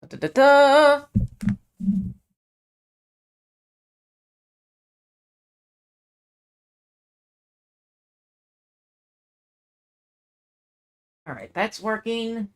Da, da, da. All right, that's working.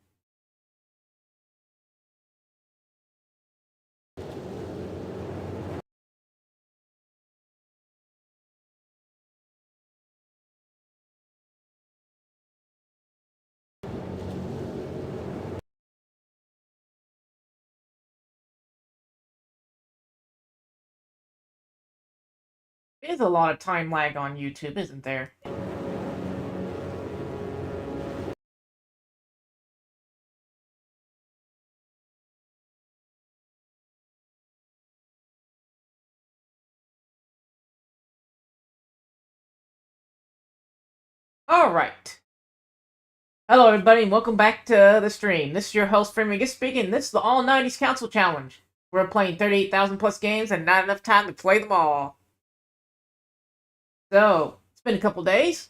There's a lot of time lag on YouTube, isn't there? All right. Hello, everybody, and welcome back to the stream. This is your host, Freeman speaking. This is the All 90s Council Challenge. We're playing 38,000 plus games and not enough time to play them all. So, it's been a couple days.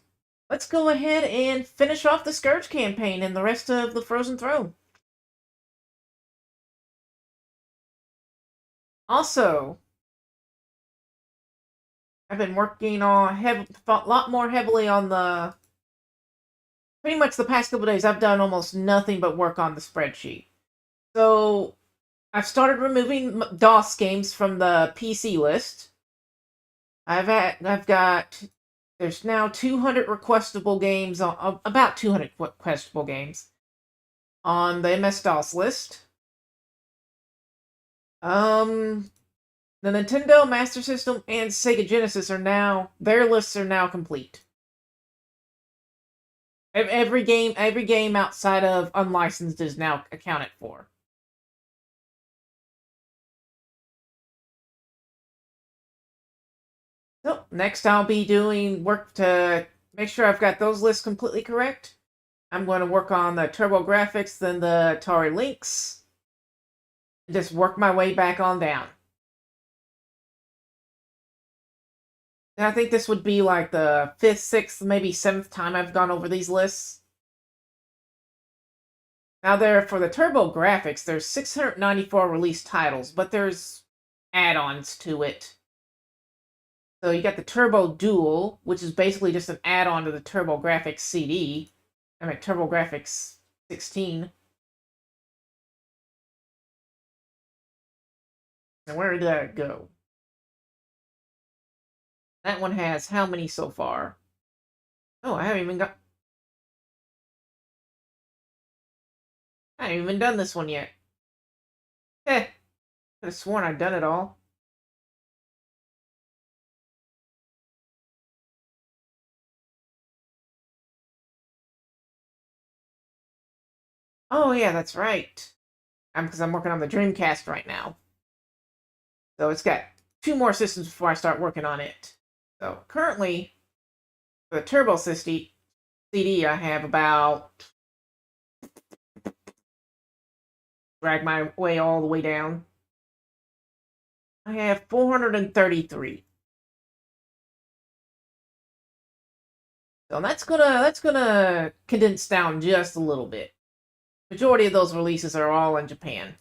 Let's go ahead and finish off the Scourge campaign and the rest of the Frozen Throne. Also, I've been working on a lot more heavily on the... Pretty much the past couple days, I've done almost nothing but work on the spreadsheet. So, I've started removing DOS games from the PC list. I've got... There's now 200 requestable games, about 200 requestable games on the MS-DOS list. The Nintendo Master System and Sega Genesis their lists are now complete. Every game outside of unlicensed is now accounted for. So, next I'll be doing work to make sure I've got those lists completely correct. I'm going to work on the TurboGrafx, then the Atari Lynx. Just work my way back on down. And I think this would be like the 5th, 6th, maybe 7th time I've gone over these lists. Now for the TurboGrafx, there's 694 released titles, but there's add-ons to it. So you got the Turbo Duel, which is basically just an add-on to the TurboGrafx CD. I mean, TurboGrafx 16. And where did that go? That one has how many so far? Oh, I haven't even done this one yet. Eh, could have sworn I'd done it all. Oh yeah, that's right. Because I'm working on the Dreamcast right now. So it's got 2 more systems before I start working on it. So currently, for the Turbo CD, I have about... Drag my way all the way down. I have 433. So that's gonna condense down just a little bit. Majority of those releases are all in Japan.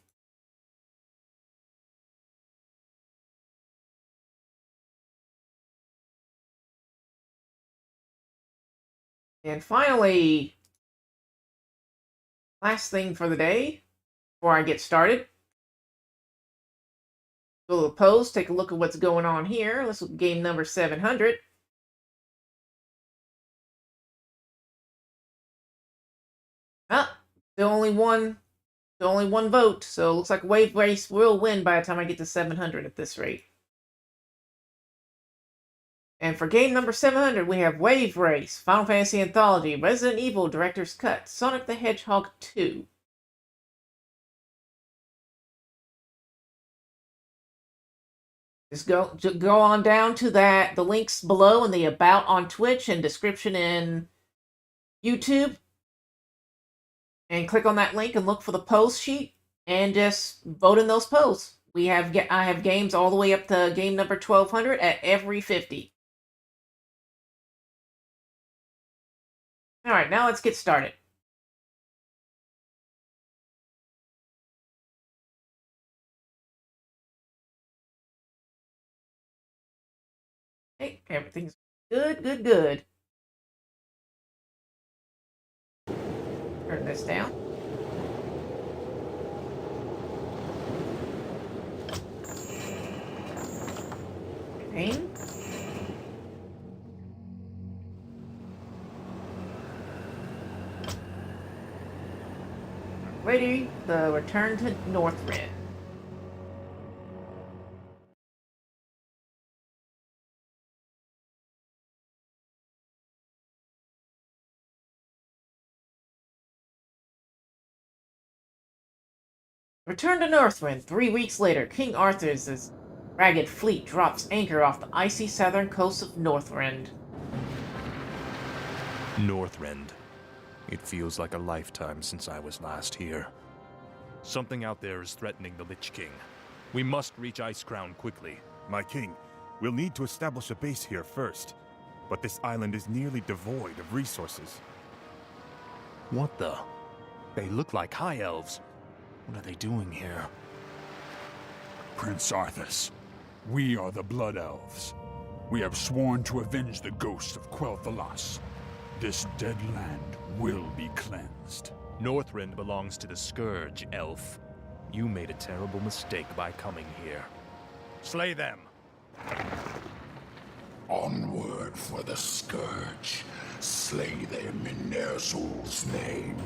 And finally, last thing for the day, before I get started. Go to the post, take a look at what's going on here. Let's look at game number 700. Ah, the only one vote, so it looks like Wave Race will win by the time I get to 700 at this rate. And for game number 700, we have Wave Race, Final Fantasy Anthology, Resident Evil Director's Cut, Sonic the Hedgehog 2. Just go on down to the links below in the About on Twitch and description in YouTube. And click on that link and look for the post sheet and just vote in those posts. I have games all the way up to game number 1200 at every 50. Alright, now let's get started. Hey, everything's good, good, good. Turn this down. Pain. Ready, the return to Northrend. Return to Northrend. 3 weeks later, King Arthur's ragged fleet drops anchor off the icy southern coast of Northrend. Northrend. It feels like a lifetime since I was last here. Something out there is threatening the Lich King. We must reach Icecrown quickly. My king, we'll need to establish a base here first. But this island is nearly devoid of resources. What the? They look like High Elves. What are they doing here? Prince Arthas, we are the Blood Elves. We have sworn to avenge the ghost of Quel'Thalas. This dead land will be cleansed. Northrend belongs to the Scourge, elf. You made a terrible mistake by coming here. Slay them! Onward for the Scourge. Slay them in Ner'zhul's name.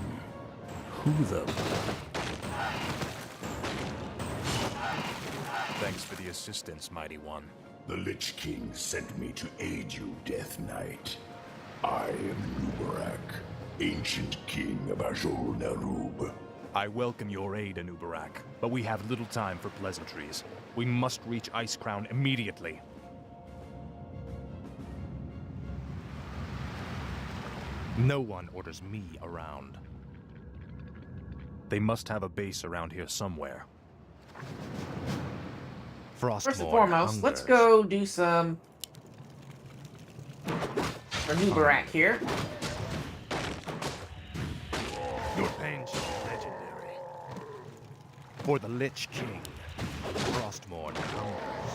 Who the... Thanks for the assistance, Mighty One. The Lich King sent me to aid you, Death Knight. I am Nubarak, ancient king of Azul Nerub. I welcome your aid, Anubarak, but we have little time for pleasantries. We must reach Icecrown immediately. No one orders me around. They must have a base around here somewhere. First and foremost, let's go do some for Nubarak here. Your pain shall be legendary. For the Lich King, Frostmourne hungers.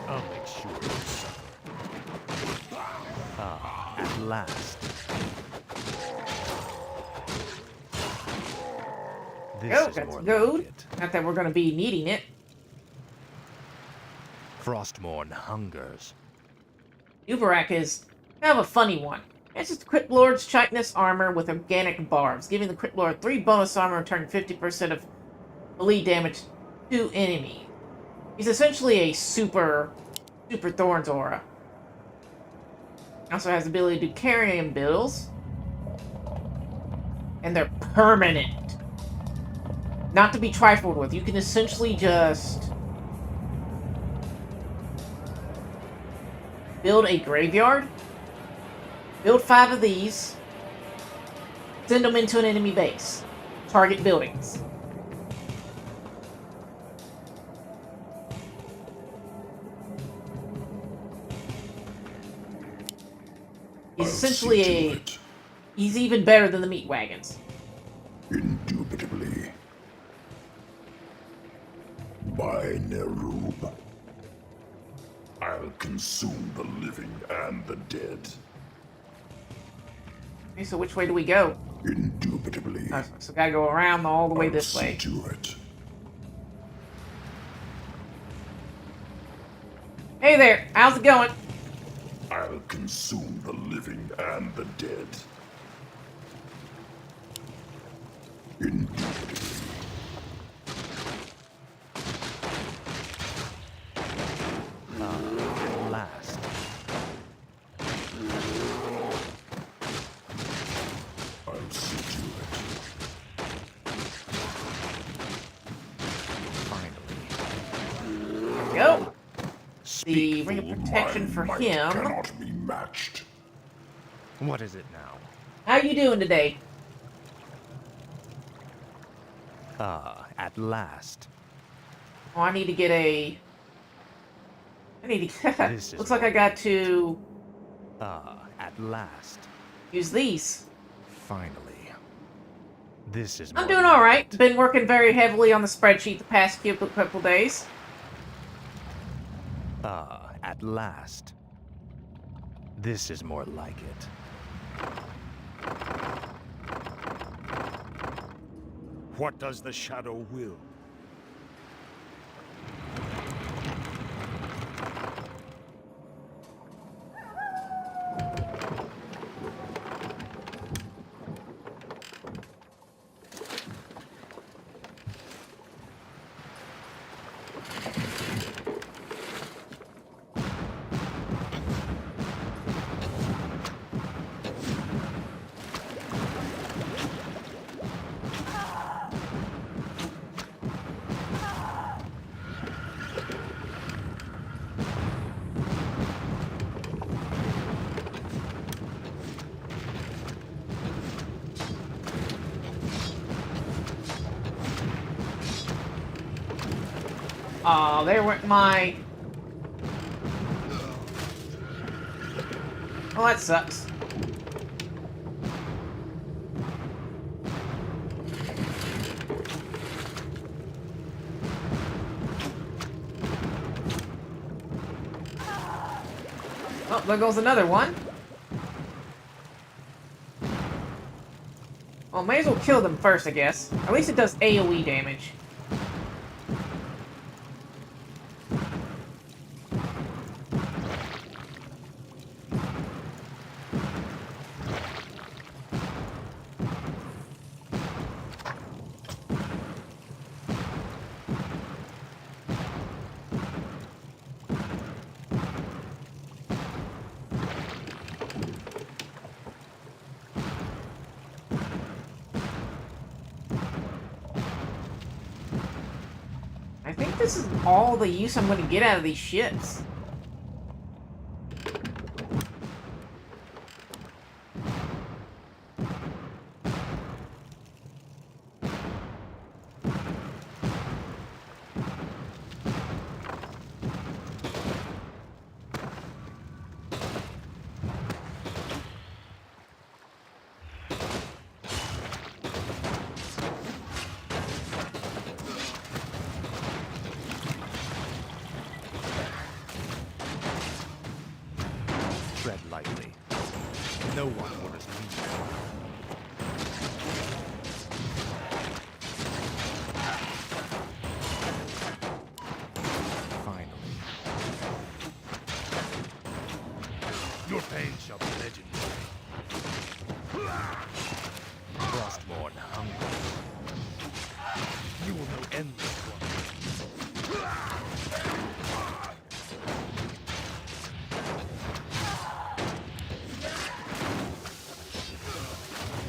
I'll make sure you suffer. Ah, at last. This Oh, is that's more gold. like it. Not that we're going to be needing it. Frostmourne hungers. Nubarak is kind of a funny one. It's just Crit Lord's Chitinous armor with organic barbs, giving the Crit Lord 3 bonus armor and turning 50% of bleed damage to enemy. He's essentially a super Thorns aura. Also has the ability to do carrying bills. And they're permanent. Not to be trifled with. You can essentially just build a graveyard, build 5 of these, send them into an enemy base, target buildings. He's essentially he's even better than the meat wagons. Indubitably. By Nerub, I'll consume the living and the dead. Okay, so which way do we go? Indubitably. Oh, so gotta go around all the way this way. See to it. Hey there, how's it going? I'll consume the living and the dead. Indubitably. At last. I'll see to it. Finally. Go. The Speak, ring of fool. protection for My might him. cannot be matched. What is it now? How you doing today? Ah, at last. Oh, I need to get a. I need to. This is Looks like I got to Ah, at last. use these. Finally. This is I'm more doing like alright. it. Been working very heavily on the spreadsheet the past couple days. Ah, at last. This is more like it. What does the shadow will? Aw, there went my... Well, that sucks. Oh, there goes another one. Well, may as well kill them first, I guess. At least it does AoE damage. I think this is all the use I'm going to get out of these ships. Tread lightly. No one orders me. Finally. Your pain shall be legendary. Frostborn hunger. You will know endless wonder.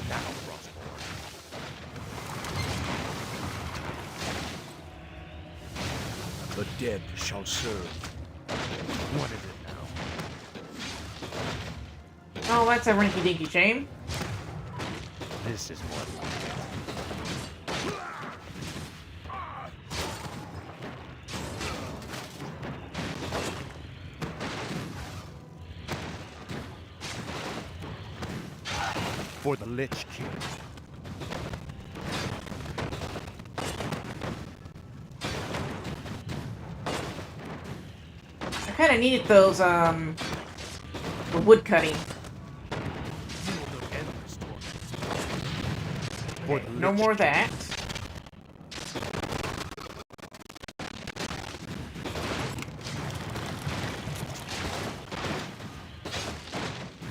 Now, Frostborn. The dead shall serve. What is it now? Oh, that's a rinky-dinky shame. This is more like it. For the Lich King. I kind of needed those, the wood cutting. You will know endless torment. For the No Lich more of King. that.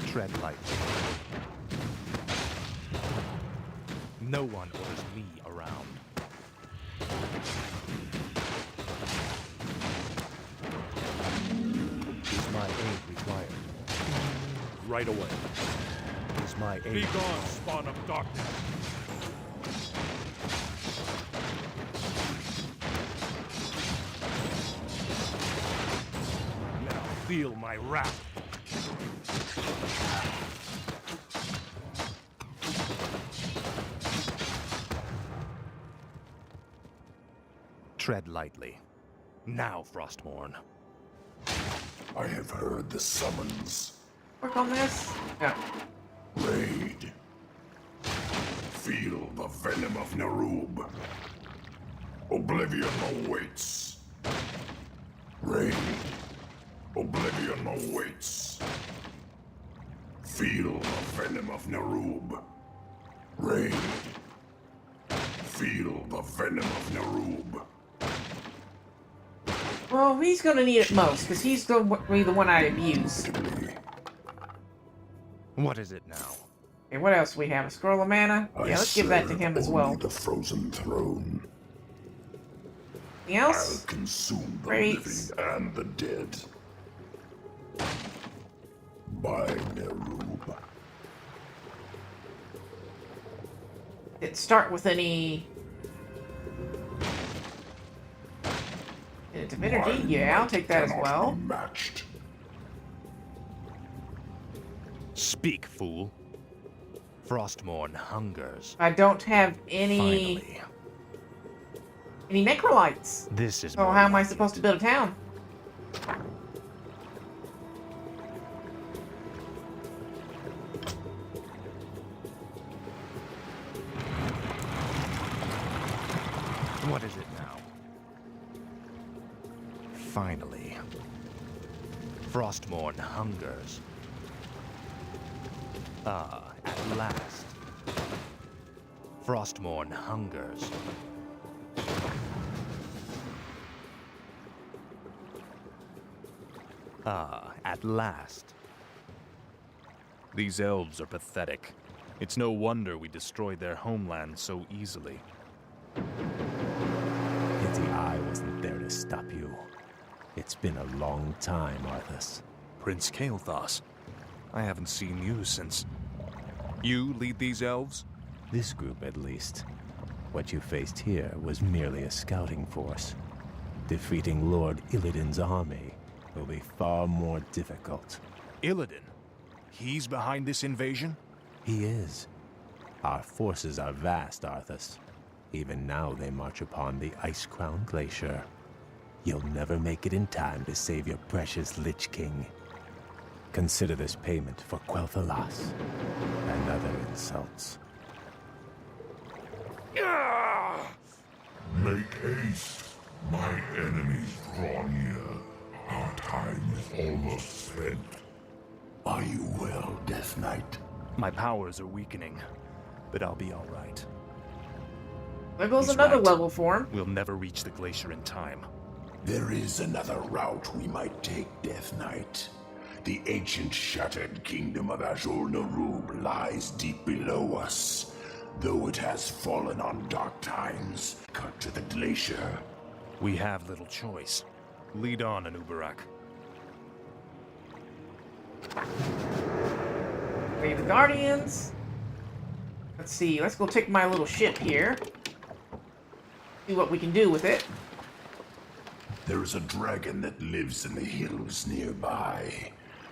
Tread lightly. No one orders me around. Is my aid required? Right away. Is my aid Be gone, spawn of darkness. Now feel my wrath. Tread lightly. Now, Frostborn. I have heard the summons. Work on this. Yeah. Raid. Feel the venom of Narub. Oblivion awaits. Rain. Oblivion awaits. Feel the venom of Narub. Rain. Feel the venom of Narub. Well, he's gonna need it most, because he's gonna be the one I abuse. What is it now? Okay, what else do we have? A scroll of mana? Yeah, let's give that to him as well. The frozen throne. Anything I'll else? consume the Great. living and the dead. By Nerub. Did it start with any... Divinity? Yeah, I'll take that as well. Matched. Speak, fool. Frostmourne hungers. I don't have any... Finally. Any necrolytes. This is So more how am I like supposed it. to build a town? What is it now? Finally. Frostmourne hungers. Ah, at last. Frostmourne hungers. Ah, at last. These elves are pathetic. It's no wonder we destroyed their homeland so easily. Pity I wasn't there to stop you. It's been a long time, Arthas. Prince Kael'thas, I haven't seen you since... You lead these elves? This group, at least. What you faced here was merely a scouting force. Defeating Lord Illidan's army will be far more difficult. Illidan? He's behind this invasion? He is. Our forces are vast, Arthas. Even now they march upon the Ice-Crown Glacier. You'll never make it in time to save your precious Lich King. Consider this payment for Quel'Thalas and other insults. Make haste. My enemies draw near. Our time is almost spent. Are you well, Death Knight? My powers are weakening, but I'll be all right. There goes He's another right. level for him. We'll never reach the glacier in time. There is another route we might take, Death Knight. The ancient shattered kingdom of Azul Narub lies deep below us. Though it has fallen on dark times, cut to the glacier. We have little choice. Lead on, Anubarak. Okay, the Guardians. Let's see, let's go take my little ship here. See what we can do with it. There is a dragon that lives in the hills nearby.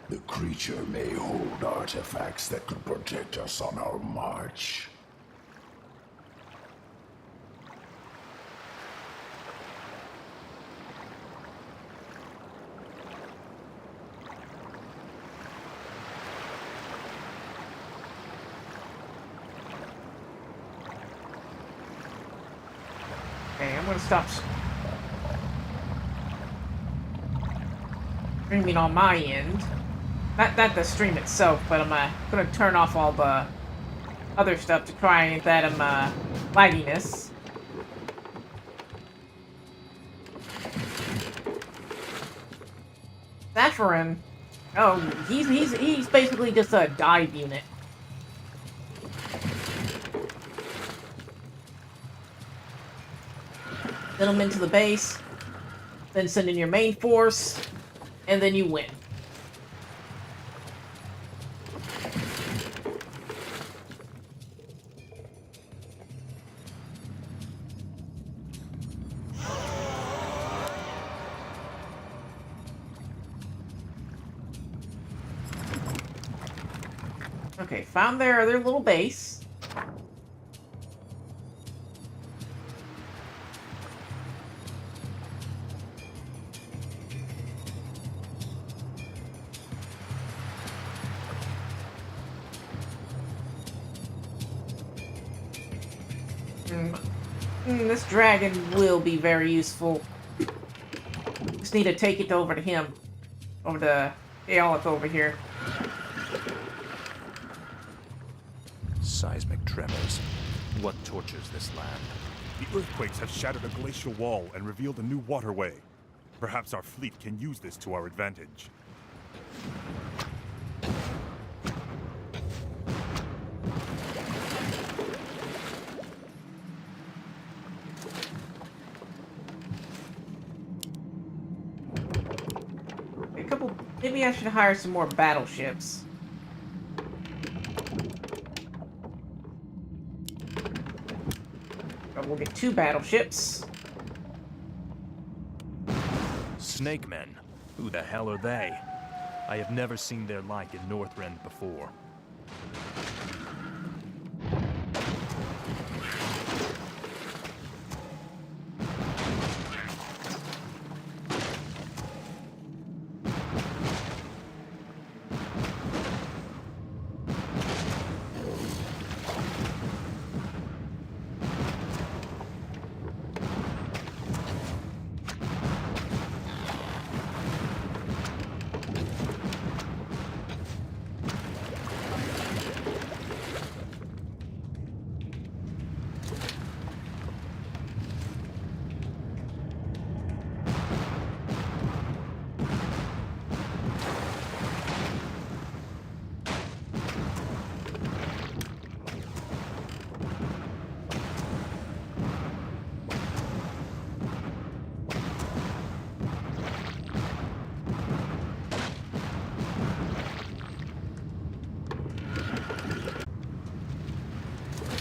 The creature may hold artifacts that could protect us on our march. Okay, I'm gonna stop streaming on my end. Not the stream itself, but I'm gonna turn off all the other stuff to try and get that lagginess. Saphirin. Oh, he's basically just a dive unit. Send them into the base, then send in your main force, and then you win. Okay, found their little base. This dragon will be very useful. Just need to take it over to him. Over to Aelith over here. Seismic tremors. What tortures this land? The earthquakes have shattered a glacial wall and revealed a new waterway. Perhaps our fleet can use this to our advantage. Maybe I should hire some more battleships. But we'll get 2 battleships. Snake men? Who the hell are they? I have never seen their like in Northrend before.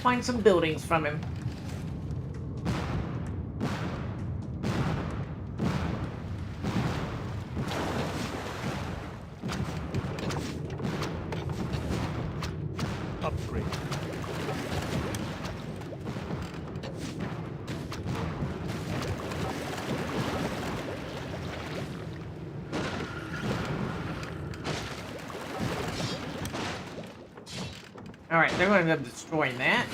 Find some buildings from him. Upgrade. Alright, they're going to end up destroying that.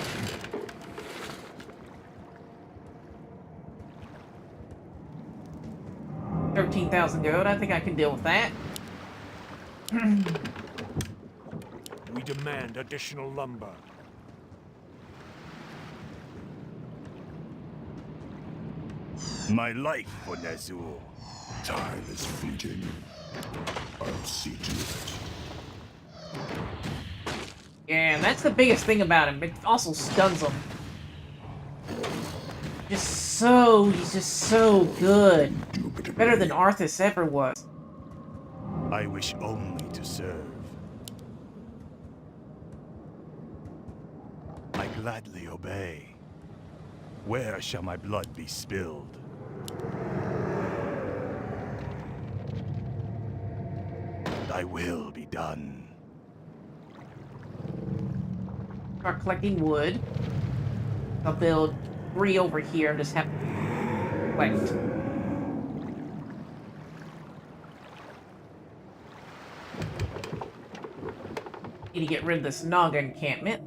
$13,000 gold. I think I can deal with that. We demand additional lumber. My life for Nazul. Time is fleeting. I'll see to it. Yeah, and that's the biggest thing about him. It also stuns him. He's just so good. Better than Arthas ever was. I wish only to serve. I gladly obey. Where shall my blood be spilled? Thy will be done. Start collecting wood. I'll build 3 over here and just have collect. Need to get rid of this Naga encampment.